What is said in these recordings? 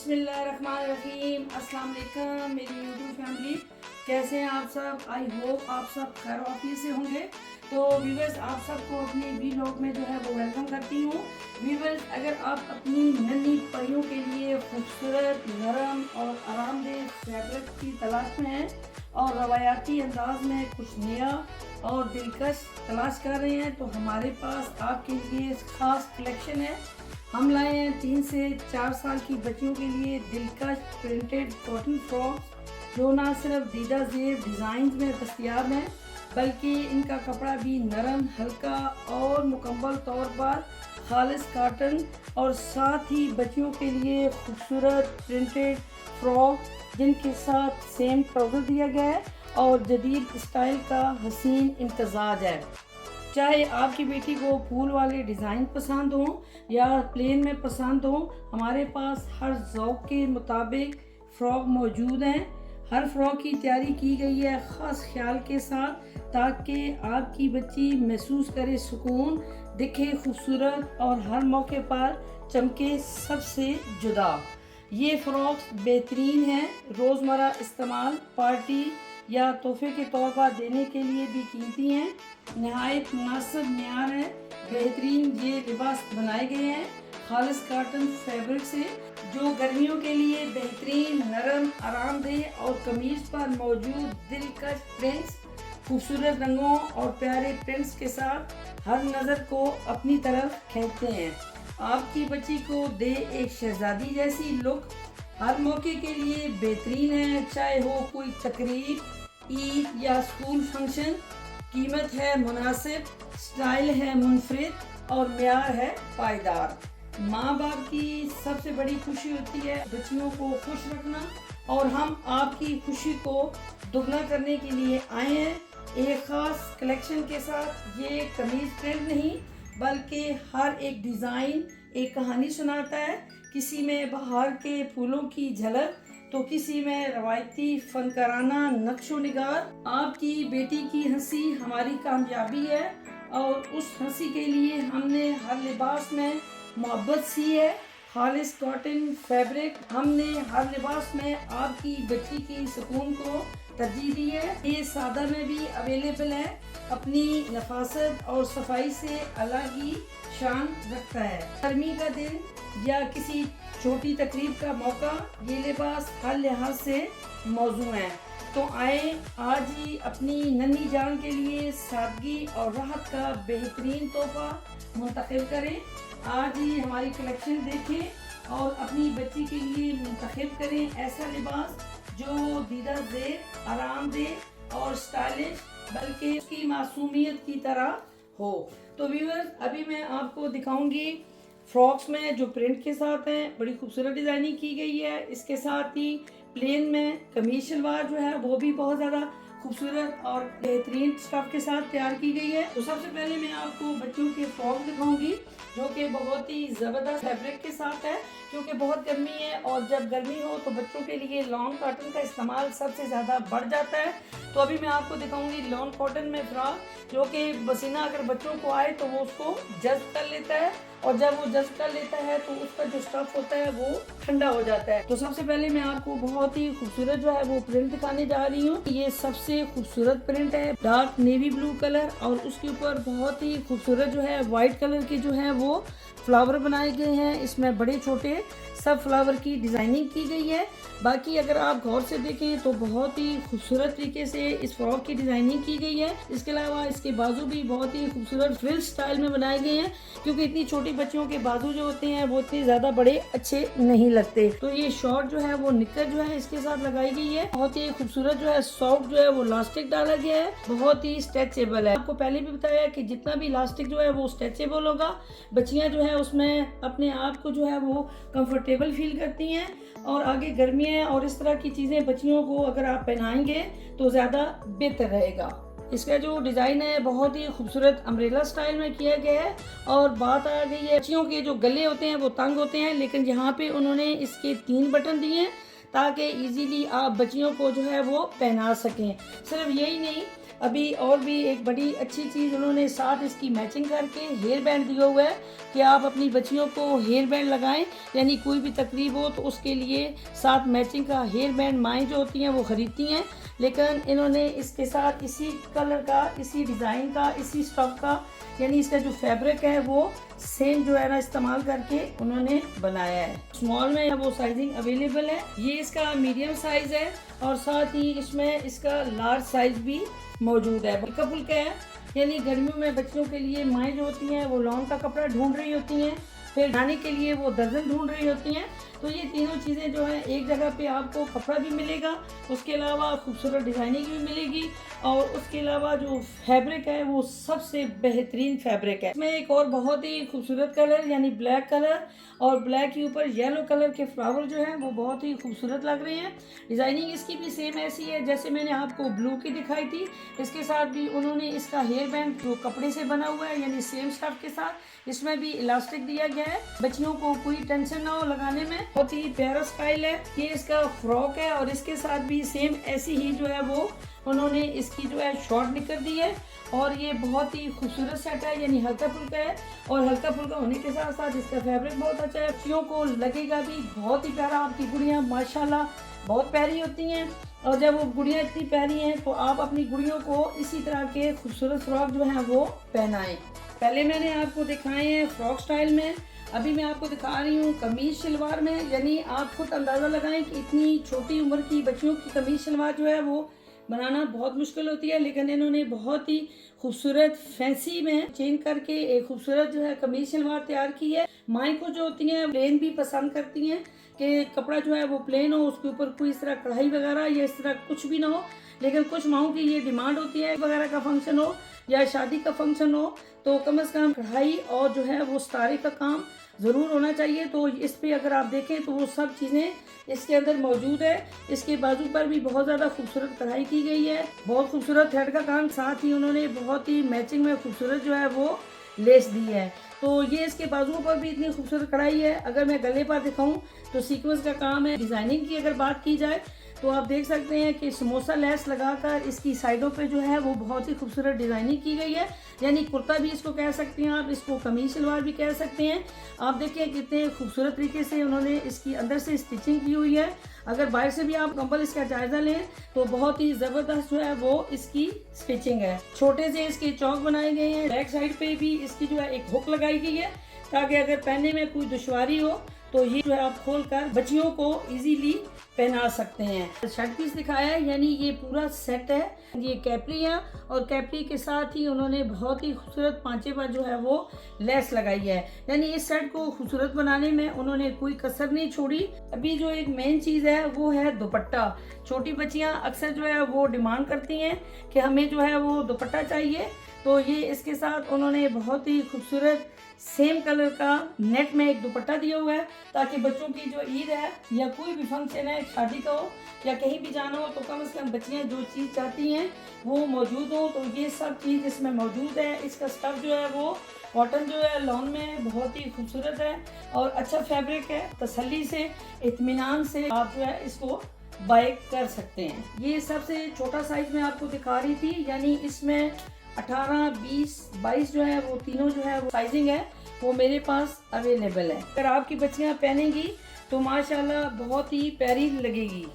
बिस्मिल्लाहिर्रहमानिर्रहीम। अस्सलाम वालेकुम मेरी यूट्यूब फैमिली, कैसे हैं आप सब। आई होप आप सब खैर ऑफिस से होंगे। तो व्यूवर्स, आप सबको अपने व्लॉग में जो है वो वेलकम करती हूँ। व्यूवर्स, अगर आप अपनी नन्ही परियों के लिए खूबसूरत, नरम और आरामदेह फैब्रिक की तलाश में हैं और रवायाती अंदाज में कुछ नया और दिलकश तलाश कर रहे हैं, तो हमारे पास आपके लिए खास कलेक्शन है। हम लाए हैं 3 से 4 साल की बच्चियों के लिए दिलकश प्रिंटेड कॉटन फ्रॉक्स, जो ना सिर्फ दीदा जेब डिज़ाइन में दस्तियाब हैं, बल्कि इनका कपड़ा भी नरम, हल्का और मुकम्मल तौर पर खालिस कॉटन, और साथ ही बच्चियों के लिए खूबसूरत प्रिंटेड फ्रॉक जिनके साथ सेम ट्राउज़र दिया गया है और जदीद स्टाइल का हसीन इम्तजाज है। चाहे आपकी बेटी को फूल वाले डिज़ाइन पसंद हो या प्लेन में पसंद हो, हमारे पास हर ज़ौक़ के मुताबिक फ़्रॉक मौजूद हैं। हर फ़्रॉक की तैयारी की गई है ख़ास ख्याल के साथ, ताकि आपकी बच्ची महसूस करे सुकून, दिखे खूबसूरत और हर मौके पर चमके सबसे जुदा। ये फ़्रॉक्स बेहतरीन हैं, रोज़मर्रा इस्तेमाल, पार्टी या तोहफे के तौर पर देने के लिए भी कीमती हैं। नहायत मुनासिब म्यार है। बेहतरीन ये लिबास बनाए गए हैं खालिस कॉटन फैब्रिक से, जो गर्मियों के लिए बेहतरीन, नरम, आरामदेह और कमीज पर मौजूद दिलकश प्रिंट्स, खूबसूरत रंगों और प्यारे प्रिंट्स के साथ हर नज़र को अपनी तरफ खींचते हैं। आपकी बच्ची को दे एक शहजादी जैसी लुक। हर मौके के लिए बेहतरीन है, चाहे हो कोई तकरीब, ईद या स्कूल फंक्शन। कीमत है मुनासिब, स्टाइल है मुनफरिद और म्यार है पायदार। माँ बाप की सबसे बड़ी खुशी होती है बच्चियों को खुश रखना, और हम आपकी खुशी को दुगना करने के लिए आए हैं एक ख़ास कलेक्शन के साथ। ये कमीज प्रिंट नहीं, बल्कि हर एक डिज़ाइन एक कहानी सुनाता है। किसी में बाहर के फूलों की झलक, तो किसी में रवायती फनकाराना नक्शो निगार। आपकी बेटी की हंसी हमारी कामयाबी है, और उस हंसी के लिए हमने हर लिबास में मोहब्बत सी है। खालिस कॉटन फैब्रिक, हमने हर लिबास में आपकी बच्ची की सुकून को तरजीह दी है। ये सादा में भी अवेलेबल है। अपनी नफासत और सफाई से अलग ही शान रखता है। गर्मी का दिन या किसी छोटी तकरीब का मौका, ये लिबास हर लिहाज से मौजू है। तो आए आज ही अपनी नन्ही जान के लिए सादगी और राहत का बेहतरीन तोहफा मुंतखब करें। आज ही हमारी कलेक्शन देखें और अपनी बच्ची के लिए मुंतखब करें ऐसा लिबास जो दीदा जेब, आरामदेह और स्टाइलिश, बल्कि उसकी मासूमियत की तरह हो। तो व्यूअर्स, अभी मैं आपको दिखाऊंगी फ्रॉक्स में जो प्रिंट के साथ हैं, बड़ी खूबसूरत डिज़ाइनिंग की गई है। इसके साथ ही प्लेन में कमीज शलवार जो है वो भी बहुत ज़्यादा खूबसूरत और बेहतरीन स्टफ के साथ तैयार की गई है। तो सबसे पहले मैं आपको बच्चों के फ्रॉक दिखाऊंगी, जो कि बहुत ही ज़बरदस्त फैब्रिक के साथ है, क्योंकि बहुत गर्मी है और जब गर्मी हो तो बच्चों के लिए लॉन कॉटन का इस्तेमाल सबसे ज़्यादा बढ़ जाता है। तो अभी मैं आपको दिखाऊंगी लॉन कॉटन में फ्रॉक, जो कि पसीना अगर बच्चों को आए तो वो उसको जज्ब कर लेता है, और जब वो जज्ब कर लेता है तो उसका जो स्टफ होता है वो ठंडा हो जाता है। तो सबसे पहले मैं आपको बहुत ही खूबसूरत जो है वो प्रिंट दिखाने जा रही हूँ। ये सबसे खूबसूरत प्रिंट है, डार्क नेवी ब्लू कलर, और उसके ऊपर बहुत ही खूबसूरत जो है व्हाइट कलर के जो है वो फ्लावर बनाए गए हैं। इसमें बड़े छोटे सब फ्लावर की डिज़ाइनिंग की गई है। बाकी अगर आप गौर से देखें तो बहुत ही खूबसूरत तरीके से इस फ्रॉक की डिज़ाइनिंग की गई है। इसके अलावा इसके बाजू भी बहुत ही खूबसूरत फ्रिल स्टाइल में बनाए गए हैं, क्योंकि इतनी छोटी बच्चियों के बाजू जो होते हैं वो इतने ज़्यादा बड़े अच्छे नहीं लगते। तो ये शॉर्ट जो है वो निक्कर जो है इसके साथ लगाई गई है। बहुत ही खूबसूरत जो है सॉफ्ट जो है वो इलास्टिक डाला गया है, बहुत ही स्ट्रेचेबल है। आपको पहले भी बताया कि जितना भी इलास्टिक जो है वो स्ट्रेचेबल होगा, बच्चियाँ जो है उसमें अपने आप को जो है वो कंफर्टेबल फील करती हैं। और आगे गर्मियाँ और इस तरह की चीज़ें बच्चियों को अगर आप पहनाएंगे तो ज़्यादा बेहतर रहेगा। इसका जो डिज़ाइन है बहुत ही खूबसूरत अम्ब्रेला स्टाइल में किया गया है। और बात आ गई है, बच्चियों के जो गले होते हैं वो तंग होते हैं, लेकिन यहाँ पे उन्होंने इसके 3 बटन दिए हैं ताकि इजीली आप बच्चियों को जो है वो पहना सकें। सिर्फ यही नहीं, अभी और भी एक बड़ी अच्छी चीज़ उन्होंने साथ इसकी मैचिंग करके हेयर बैंड दिया हुआ है कि आप अपनी बच्चियों को हेयर बैंड लगाएं, यानी कोई भी तकरीब हो तो उसके लिए साथ मैचिंग का हेयर बैंड माएँ जो होती हैं वो ख़रीदती हैं। लेकिन इन्होंने इसके साथ इसी कलर का, इसी डिज़ाइन का, इसी स्टफ का, यानी इसका जो फैब्रिक है वो सेम जो है ना इस्तेमाल करके उन्होंने बनाया है। स्मॉल में वो साइजिंग अवेलेबल है, ये इसका मीडियम साइज़ है और साथ ही इसमें इसका लार्ज साइज़ भी मौजूद है। हल्का फुल्का है, यानी गर्मियों में बच्चों के लिए माएँ जो होती हैं वो लॉन का कपड़ा ढूंढ रही होती हैं, फिर खाने के लिए वो दर्जन ढूंढ रही होती हैं। तो ये तीनों चीज़ें जो है एक जगह पे आपको कपड़ा भी मिलेगा, उसके अलावा खूबसूरत डिज़ाइनिंग भी मिलेगी और उसके अलावा जो फैब्रिक है वो सबसे बेहतरीन फैब्रिक है। इसमें एक और बहुत ही खूबसूरत कलर यानी ब्लैक कलर और ब्लैक के ऊपर येलो कलर के फ्लावर जो हैं वो बहुत ही खूबसूरत लग रहे हैं। डिज़ाइनिंग इसकी भी सेम ऐसी है जैसे मैंने आपको ब्लू की दिखाई थी। इसके साथ भी उन्होंने इसका हेयर बैंड जो कपड़े से बना हुआ है यानी सेम स्टफ के साथ इसमें भी इलास्टिक दिया गया है, बच्चियों को कोई टेंशन ना हो लगाने में। बहुत ही प्यारा स्टाइल है, ये इसका फ्रॉक है और इसके साथ भी सेम ऐसी ही जो है वो उन्होंने इसकी जो है शॉर्ट निकर दी है और ये बहुत ही खूबसूरत सेट है, यानी हल्का फुल्का है और हल्का फुल्का होने के साथ साथ इसका फैब्रिक बहुत अच्छा है। बच्चियों को लगेगा भी बहुत ही प्यारा। आपकी गुड़ियाँ माशाल्लाह बहुत प्यारी होती हैं और जब वो गुड़ियाँ इतनी प्यारी हैं तो आप अपनी गुड़ियों को इसी तरह के खूबसूरत फ्रॉक जो है वो पहनाएं। पहले मैंने आपको दिखाए हैं फ्रॉक स्टाइल में, अभी मैं आपको दिखा रही हूँ कमीज शलवार में। यानी आप खुद अंदाज़ा लगाएं कि इतनी छोटी उम्र की बच्चियों की कमीज शलवार जो है वो बनाना बहुत मुश्किल होती है, लेकिन इन्होंने बहुत ही खूबसूरत फैंसी में चेंज करके एक खूबसूरत जो है कमीज शलवार तैयार की है। माएँ को जो होती हैं प्लेन भी पसंद करती हैं कि कपड़ा जो है वो प्लेन हो, उसके ऊपर कोई इस तरह कढ़ाई वगैरह या इस तरह कुछ भी ना हो। लेकिन कुछ माओं की ये डिमांड होती है वगैरह का फंक्शन हो या शादी का फंक्शन हो तो कम से कम कढ़ाई और जो है वो सितारे का काम ज़रूर होना चाहिए। तो इस पे अगर आप देखें तो वो सब चीज़ें इसके अंदर मौजूद है। इसके बाजू पर भी बहुत ज़्यादा खूबसूरत कढ़ाई की गई है, बहुत खूबसूरत थ्रेड का काम, साथ ही उन्होंने बहुत ही मैचिंग में खूबसूरत जो है वो लेस दी है। तो ये इसके बाजुओं पर भी इतनी खूबसूरत कढ़ाई है। अगर मैं गले पर दिखाऊं तो सीक्वेंस का काम है। डिज़ाइनिंग की अगर बात की जाए तो आप देख सकते हैं कि समोसा लेस लगाकर इसकी साइडों पे जो है वो बहुत ही खूबसूरत डिज़ाइनिंग की गई है, यानी कुर्ता भी इसको कह सकते हैं आप, इसको कमीज शलवार भी कह सकते हैं। आप देखिए कितने खूबसूरत तरीके से उन्होंने इसकी अंदर से स्टिचिंग की हुई है। अगर बाहर से भी आप कंबल इसका जायज़ा लें तो बहुत ही ज़बरदस्त जो है वो इसकी स्टिचिंग है। छोटे से इसके चौक बनाए गए हैं, बैक साइड पे भी इसकी जो है एक हुक लगाई गई है ताकि अगर पहनने में कोई दुश्वारी हो तो ये जो है आप खोलकर बच्चियों को इजीली पहना सकते हैं। शर्ट पीस दिखाया है, यानी ये पूरा सेट है। ये कैपरियाँ और कैपरी के साथ ही उन्होंने बहुत ही खूबसूरत पांचे पर जो है वो लेस लगाई है, यानी इस सेट को खूबसूरत बनाने में उन्होंने कोई कसर नहीं छोड़ी। अभी जो एक मेन चीज़ है वो है दुपट्टा। छोटी बच्चियाँ अक्सर जो है वो डिमांड करती हैं कि हमें जो है वो दुपट्टा चाहिए, तो ये इसके साथ उन्होंने बहुत ही खूबसूरत सेम कलर का नेट में एक दुपट्टा दिया हुआ है ताकि बच्चों की जो ईद है या कोई भी फंक्शन है, शादी का हो या कहीं भी जाना हो तो कम से कम बच्चियाँ जो चीज़ चाहती हैं वो मौजूद हो। तो ये सब चीज़ इसमें मौजूद है। इसका स्टफ जो है वो कॉटन जो है लॉन में बहुत ही खूबसूरत है और अच्छा फैब्रिक है। तसल्ली से, इत्मीनान से आप जो है इसको बाय कर सकते हैं। ये सबसे छोटा साइज में आपको दिखा रही थी, यानी इसमें 18, 20, 22 जो है वो तीनों जो है वो साइजिंग है वो मेरे पास अवेलेबल है। अगर आपकी बच्चियां पहनेंगी तो माशाल्लाह बहुत ही प्यारी लगेगी।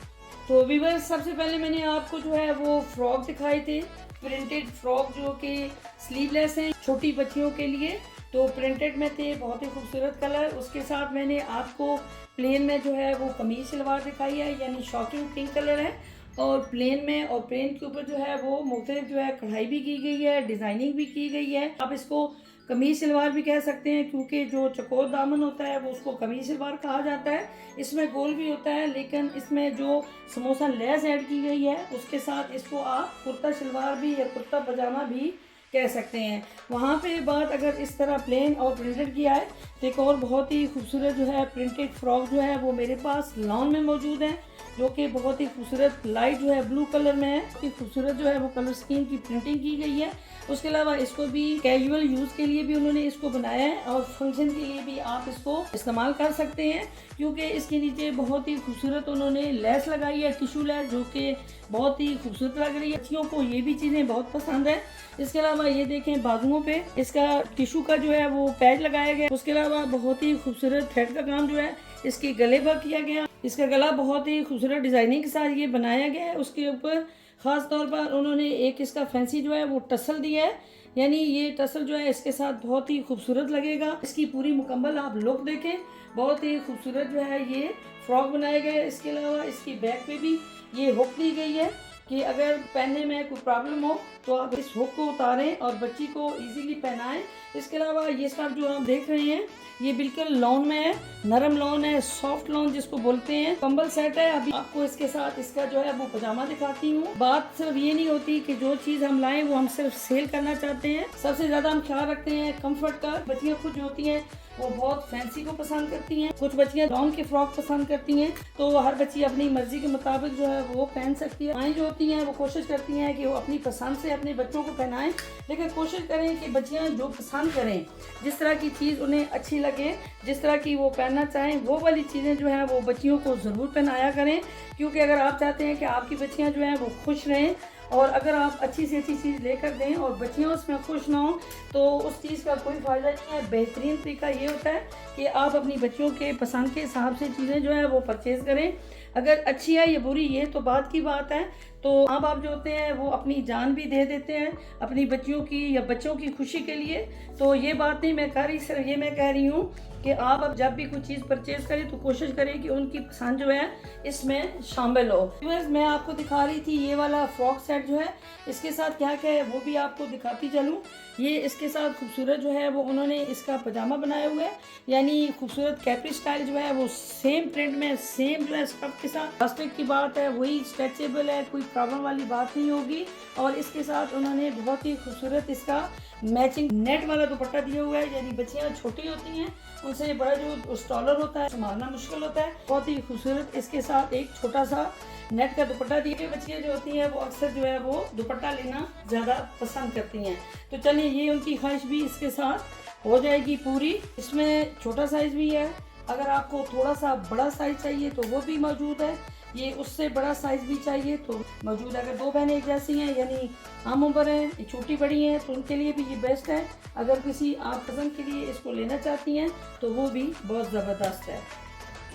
तो व्यूअर्स, सबसे पहले मैंने आपको जो है वो फ्रॉक दिखाए थे, प्रिंटेड फ्रॉक जो कि स्लीवलेस हैं छोटी बच्चियों के लिए। तो प्रिंटेड में थे, बहुत ही खूबसूरत कलर। उसके साथ मैंने आपको प्लेन में जो है वो कमीज सलवार दिखाई है, यानी शॉकिंग पिंक कलर है और प्लेन में, और प्लेन के ऊपर जो है वो मुख्तलिफ जो है कढ़ाई भी की गई है, डिज़ाइनिंग भी की गई है। आप इसको कमीज सलवार भी कह सकते हैं क्योंकि जो चकोर दामन होता है वो उसको कमीज सलवार कहा जाता है। इसमें गोल भी होता है, लेकिन इसमें जो समोसा लेस ऐड की गई है उसके साथ इसको आप कुर्ता शलवार भी या कुर्ता पजामा भी कह सकते हैं। वहाँ पे बात अगर इस तरह प्लेन और प्रिंटेड किया है तो एक और बहुत ही खूबसूरत जो है प्रिंटेड फ्रॉक जो है वो मेरे पास लॉन में मौजूद है, जो कि बहुत ही खूबसूरत लाइट जो है ब्लू कलर में है। कि खूबसूरत जो है वो कलर स्कीम की प्रिंटिंग की गई है। उसके अलावा इसको भी कैजुअल यूज़ के लिए भी उन्होंने इसको बनाया है और फंक्शन के लिए भी आप इसको इस्तेमाल कर सकते हैं, क्योंकि इसके नीचे बहुत ही खूबसूरत उन्होंने लेस लगाई है, टिशू लेस, जो कि बहुत ही खूबसूरत लग रही है। बच्चियों को ये भी चीज़ें बहुत पसंद है। इसके अलावा ये देखें बाजुओं पे इसका टिशू का जो है वो पैच लगाया गया। उसके अलावा बहुत ही खूबसूरत थ्रेड का काम जो है इसके गले पर किया गया। इसका गला बहुत ही खूबसूरत डिजाइनिंग के साथ ये बनाया गया है। उसके ऊपर ख़ास तौर पर उन्होंने एक इसका फैंसी जो है वो टसल दिया है, यानी ये टसल जो है इसके साथ बहुत ही खूबसूरत लगेगा। इसकी पूरी मुकम्मल आप लुक देखें, बहुत ही खूबसूरत जो है ये फ्रॉक बनाया गया है। इसके अलावा इसकी बैक पे भी ये हुक दी गई है कि अगर पहनने में कोई प्रॉब्लम हो तो आप इस हुक को उतारें और बच्ची को इजीली पहनाएं। इसके अलावा ये सब जो आप देख रहे हैं ये बिल्कुल लॉन में है, नरम लॉन है, सॉफ्ट लॉन जिसको बोलते हैं। कंबल सेट है। अभी आपको इसके साथ इसका जो है वो पजामा दिखाती हूँ। बात सिर्फ ये नहीं होती कि जो चीज़ हम लाएं वो हम सिर्फ सेल करना चाहते हैं, सबसे ज़्यादा हम ख्याल रखते हैं कंफर्ट का। बच्चियाँ खुद जो होती हैं वो बहुत फैंसी को पसंद करती हैं, कुछ बच्चियाँ लॉन के फ्रॉक पसंद करती हैं, तो हर बच्ची अपनी मर्जी के मुताबिक जो है वो पहन सकती है। माएँ जो होती हैं वो कोशिश करती हैं कि वो अपनी पसंद से अपने बच्चों को पहनाएं, लेकिन कोशिश करें कि बच्चियाँ जो पसंद करें, जिस तरह की चीज़ उन्हें अच्छी लगे, जिस तरह की वो पहनना चाहें, वो वाली चीज़ें जो है वो बच्चियों को ज़रूर पहनाया करें। क्योंकि अगर आप चाहते हैं कि आपकी बच्चियाँ जो हैं वो खुश रहें और अगर आप अच्छी से अच्छी चीज़ लेकर दें और बच्चियाँ उसमें खुश ना हो तो उस चीज़ का कोई फ़ायदा नहीं है। बेहतरीन तरीका ये होता है कि आप अपनी बच्चियों के पसंद के हिसाब से चीज़ें जो है वो परचेज़ करें। अगर अच्छी है या बुरी ये तो बात की बात है, तो माँ बाप जो होते हैं वो अपनी जान भी दे देते हैं अपनी बच्चियों की या बच्चों की खुशी के लिए। तो ये बात नहीं मैं कह रही, सिर्फ ये मैं कह रही हूँ कि आप अब जब भी कोई चीज़ परचेज करें तो कोशिश करें कि उनकी पसंद जो है इसमें शामिल हो। मैं आपको दिखा रही थी ये वाला फ्रॉक सेट जो है, इसके साथ क्या क्या है वो भी आपको दिखाती चलूँ। ये इसके साथ खूबसूरत जो है वो उन्होंने इसका पजामा बनाया हुआ है, यानी खूबसूरत कैपरी स्टाइल जो है वो सेम प्रिंट में सेम जो है स्टफ के साथ। प्लास्टिक की बात है, वही स्ट्रेचेबल है, कोई प्रॉब्लम वाली बात नहीं होगी। और इसके साथ उन्होंने बहुत ही खूबसूरत इसका मैचिंग नेट वाला दुपट्टा दिया हुआ है, यानी बच्चियाँ छोटी होती हैं उनसे बड़ा जो स्टॉलर होता है संभालना मुश्किल होता है। बहुत ही खूबसूरत इसके साथ एक छोटा सा नेट का दुपट्टा दिए। बच्चियाँ जो होती हैं वो अक्सर जो है वो दुपट्टा लेना ज़्यादा पसंद करती हैं। तो चलिए ये उनकी ख्वाहिश भी इसके साथ हो जाएगी पूरी। इसमें छोटा साइज़ भी है, अगर आपको थोड़ा सा बड़ा साइज़ चाहिए तो वो भी मौजूद है, ये उससे बड़ा साइज़ भी चाहिए तो मौजूद है। अगर दो बहनें एक जैसी हैं यानी आम उम्र हैं, ये छोटी बड़ी हैं, तो उनके लिए भी ये बेस्ट है। अगर किसी आप पसंद के लिए इसको लेना चाहती हैं तो वो भी बहुत ज़बरदस्त है।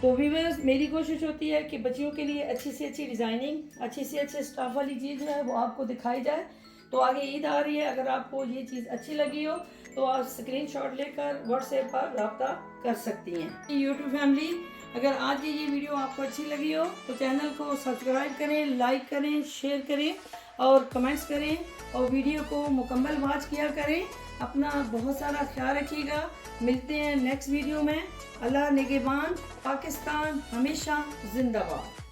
तो व्यूअर्स मेरी कोशिश होती है कि बच्चियों के लिए अच्छी से अच्छी डिज़ाइनिंग, अच्छी से अच्छी स्टाफ वाली चीज़ है वो आपको दिखाई जाए। तो आगे ईद आ रही है, अगर आपको ये चीज़ अच्छी लगी हो तो आप स्क्रीनशॉट लेकर व्हाट्सएप पर रब्ता कर सकती हैं। यूट्यूब फैमिली, अगर आज की ये वीडियो आपको अच्छी लगी हो तो चैनल को सब्सक्राइब करें, लाइक करें, शेयर करें और कमेंट्स करें और वीडियो को मुकम्मल वॉच किया करें। अपना बहुत सारा ख्याल रखिएगा। मिलते हैं नेक्स्ट वीडियो में। अल्लाह निगहबान। पाकिस्तान हमेशा जिंदाबाद।